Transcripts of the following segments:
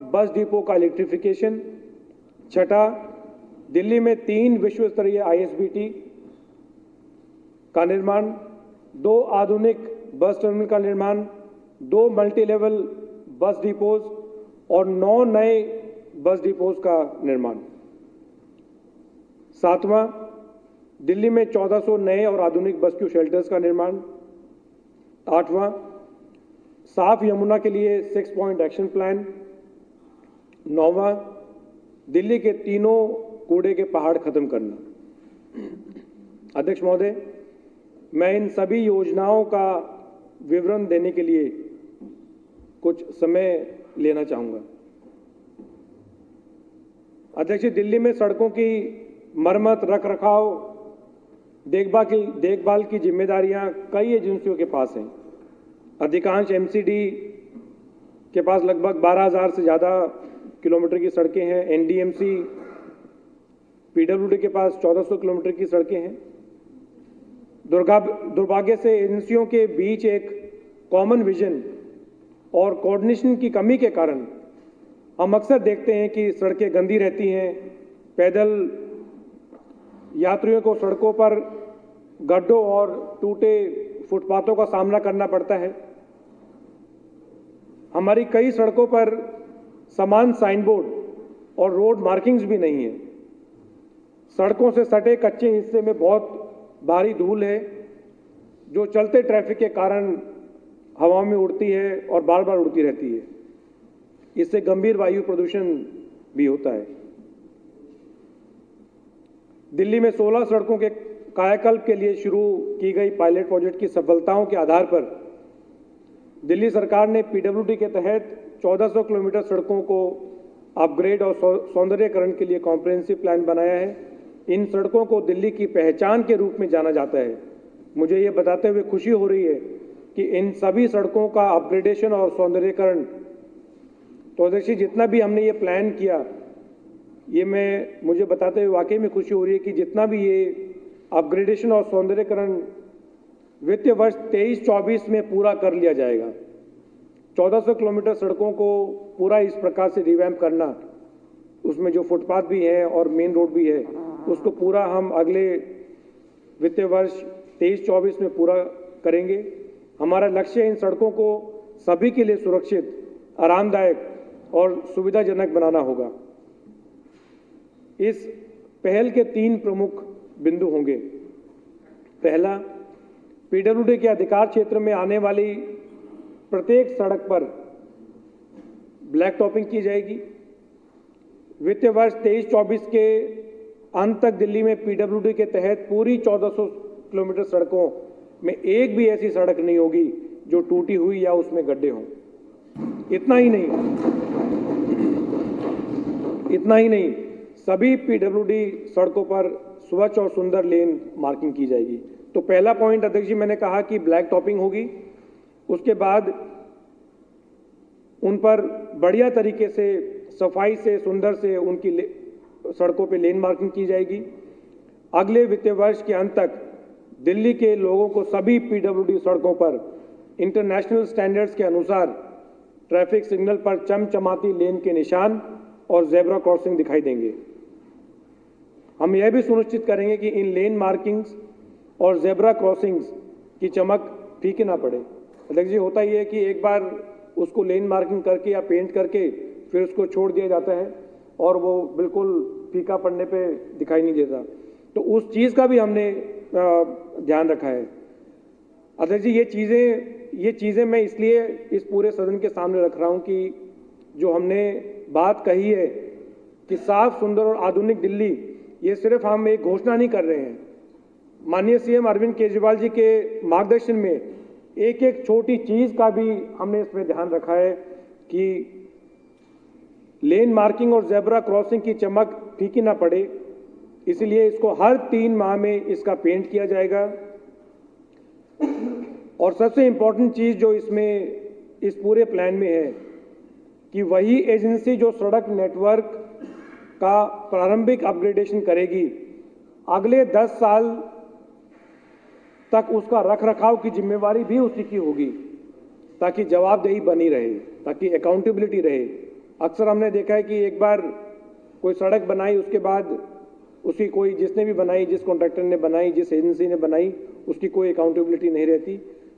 Bus depot का electrification. छठा, दिल्ली में 3 विश्व स्तरीय ISBT का निर्माण, 2 आधुनिक बस टर्मिनल का निर्माण, 2 मल्टी लेवल बस डिपोज और 9 नए बस डिपोज का निर्माण। सातवां, दिल्ली में 1400 नए और आधुनिक बस क्यू शेल्टर्स का निर्माण। आठवां, साफ यमुना के लिए 6 पॉइंट एक्शन प्लान। नौवां, दिल्ली के तीनों कूड़े के पहाड़ खत्म करना। अध्यक्ष महोदय, मैं इन सभी योजनाओं का विवरण देने के लिए कुछ समय लेना चाहूंगा। अध्यक्ष जी, दिल्ली में सड़कों की मरम्मत, रखरखाव, देखभाल की जिम्मेदारियां कई एजेंसियों के पास हैं। अधिकांश MCD के पास लगभग 12,000 से ज़्यादा किलोमीटर की सड़कें हैं। NDMC, PWD के पास 1400 किलोमीटर की सड़कें हैं। दुर्भाग्य से एजेंसियों के बीच एक कॉमन विजन और कोऑर्डिनेशन की कमी के कारण हम अक्सर देखते हैं कि सड़कें गंदी रहती हैं। पैदल यात्रियों को सड़कों पर गड्ढों और टूटे फुटपाथों का सामना करना पड़ता है। हमारी कई सड़कों पर समान साइन बोर्ड और रोड मार्किंग्स भी नहीं है। सड़कों से सटे कच्चे हिस्से में बहुत भारी धूल है, जो चलते ट्रैफिक के कारण हवा में उड़ती है और बार बार उड़ती रहती है। इससे गंभीर वायु प्रदूषण भी होता है। दिल्ली में 16 सड़कों के कायाकल्प के लिए शुरू की गई पायलट प्रोजेक्ट की सफलताओं के आधार पर दिल्ली सरकार ने PWD के तहत 1400 किलोमीटर सड़कों को अपग्रेड और सौंदर्यीकरण के लिए कॉम्प्रिहेंसिव प्लान बनाया है। इन सड़कों को दिल्ली की पहचान के रूप में जाना जाता है। मुझे ये बताते हुए खुशी हो रही है कि इन सभी सड़कों का अपग्रेडेशन और सौंदर्यीकरण, तो अध्यक्ष जी, जितना भी हमने ये प्लान किया, ये मुझे बताते हुए वाकई में खुशी हो रही है कि जितना भी ये अपग्रेडेशन और सौंदर्यीकरण वित्तीय वर्ष 23-24 में पूरा कर लिया जाएगा। 1400 किलोमीटर सड़कों को पूरा इस प्रकार से रिवैम्प करना, उसमें जो फुटपाथ भी है और मेन रोड भी है, उसको पूरा हम अगले वित्तीय वर्ष 23-24 में पूरा करेंगे। हमारा लक्ष्य इन सड़कों को सभी के लिए सुरक्षित, आरामदायक और सुविधाजनक बनाना होगा। इस पहल के 3 प्रमुख बिंदु होंगे। पहला, PWD के अधिकार क्षेत्र में आने वाली प्रत्येक सड़क पर ब्लैक टॉपिंग की जाएगी। वित्तीय वर्ष 23-24 के अंत तक दिल्ली में PWD के तहत पूरी 1400 किलोमीटर सड़कों में एक भी ऐसी सड़क नहीं होगी जो टूटी हुई या उसमें गड्ढे हों। इतना ही नहीं, सभी PWD सड़कों पर स्वच्छ और सुंदर लेन मार्किंग की जाएगी। तो पहला पॉइंट अध्यक्ष जी, मैंने कहा कि ब्लैक टॉपिंग होगी। उसके बाद उन पर बढ़िया तरीके से, सफाई से, सुंदर से उनकी सड़कों पे लेन मार्किंग की जाएगी। अगले वित्तीय वर्ष के अंत तक दिल्ली के लोगों को सभी PWD सड़कों पर इंटरनेशनल स्टैंडर्ड्स के अनुसार ट्रैफिक सिग्नल पर चमचमाती लेन के निशान और जेब्रा क्रॉसिंग दिखाई देंगे। हम यह भी सुनिश्चित करेंगे कि इन लेन मार्किंग्स और जेब्रा क्रॉसिंग्स की चमक फीकी ना पड़े। अध्यक्ष जी, होता ही है कि एक बार उसको लेन मार्किंग करके या पेंट करके फिर उसको छोड़ दिया जाता है और वो बिल्कुल फीका पड़ने पे दिखाई नहीं देता। तो उस चीज़ का भी हमने ध्यान रखा है। अध्यक्ष जी, ये चीज़ें मैं इसलिए इस पूरे सदन के सामने रख रहा हूँ कि जो हमने बात कही है कि साफ, सुंदर और आधुनिक दिल्ली, ये सिर्फ हम एक घोषणा नहीं कर रहे हैं। माननीय CM अरविंद केजरीवाल जी के मार्गदर्शन में एक एक छोटी चीज का भी हमने इसमें ध्यान रखा है कि लेन मार्किंग और जेब्रा क्रॉसिंग की चमक फीकी ना पड़े। इसलिए इसको हर 3 माह में इसका पेंट किया जाएगा। और सबसे इंपॉर्टेंट चीज जो इसमें इस पूरे प्लान में है कि वही एजेंसी जो सड़क नेटवर्क का प्रारंभिक अपग्रेडेशन करेगी, अगले 10 साल तक उसका रखरखाव की जिम्मेवारी भी उसी की होगी, ताकि जवाबदेही बनी रहे, ताकि अकाउंटेबिलिटी रहे। अक्सर हमने देखा है कि एक बार कोई सड़क बनाई, उसके बाद उसकी कोई जिसने भी बनाई, जिस कॉन्ट्रैक्टर ने बनाई, जिस एजेंसी ने बनाई, उसकी कोई अकाउंटेबिलिटी नहीं रहती।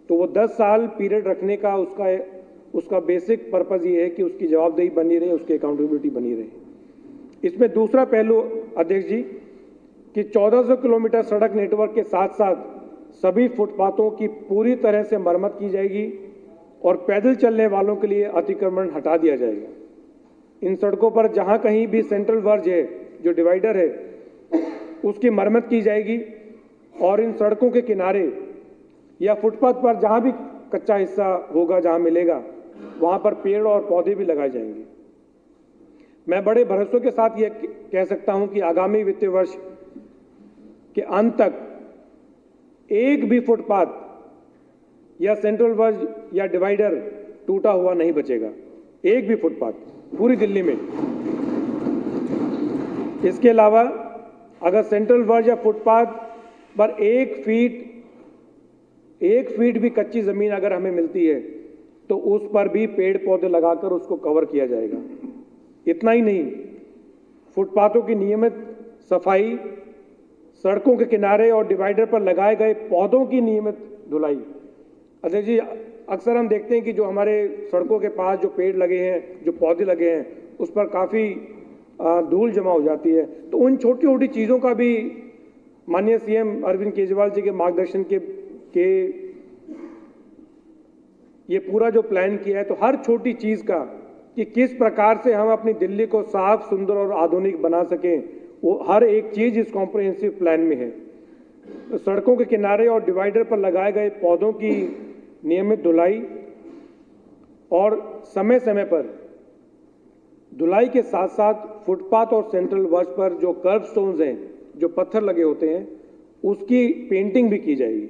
तो वो 10 साल पीरियड रखने का उसका बेसिक पर्पज़ ये है कि उसकी जवाबदेही बनी रहे, उसकी अकाउंटेबिलिटी बनी रहे। इसमें दूसरा पहलू अध्यक्ष जी कि 1400 किलोमीटर सड़क नेटवर्क के साथ साथ सभी फुटपाथों की पूरी तरह से मरम्मत की जाएगी और पैदल चलने वालों के लिए अतिक्रमण हटा दिया जाएगा। इन सड़कों पर जहां कहीं भी सेंट्रल वर्ज है, जो डिवाइडर है, उसकी मरम्मत की जाएगी और इन सड़कों के किनारे या फुटपाथ पर जहां भी कच्चा हिस्सा होगा, जहां मिलेगा, वहां पर पेड़ और पौधे भी लगाए जाएंगे। मैं बड़े भरोसे के साथ यह कह सकता हूं कि आगामी वित्तीय वर्ष के अंत तक एक भी फुटपाथ या सेंट्रल वर्ज या डिवाइडर टूटा हुआ नहीं बचेगा, एक भी फुटपाथ पूरी दिल्ली में। इसके अलावा अगर सेंट्रल वर्ज या फुटपाथ पर 1 फीट भी कच्ची जमीन अगर हमें मिलती है तो उस पर भी पेड़ पौधे लगाकर उसको कवर किया जाएगा। इतना ही नहीं, फुटपाथों की नियमित सफाई, सड़कों के किनारे और डिवाइडर पर लगाए गए पौधों की नियमित धुलाई। अध्यक्ष जी, अक्सर हम देखते हैं कि जो हमारे सड़कों के पास जो पेड़ लगे हैं, जो पौधे लगे हैं, उस पर काफ़ी धूल जमा हो जाती है। तो उन छोटी छोटी चीज़ों का भी माननीय सीएम अरविंद केजरीवाल जी के मार्गदर्शन के ये पूरा जो प्लान किया है, तो हर छोटी चीज़ का कि किस प्रकार से हम अपनी दिल्ली को साफ, सुंदर और आधुनिक बना सकें, वो हर एक चीज़ इस कॉम्प्रिहेंसिव प्लान में है। तो सड़कों के किनारे और डिवाइडर पर लगाए गए पौधों की नियमित धुलाई और समय समय पर धुलाई के साथ साथ फुटपाथ और सेंट्रल वर्ज पर जो कर्व स्टोन्स हैं, जो पत्थर लगे होते हैं, उसकी पेंटिंग भी की जाएगी।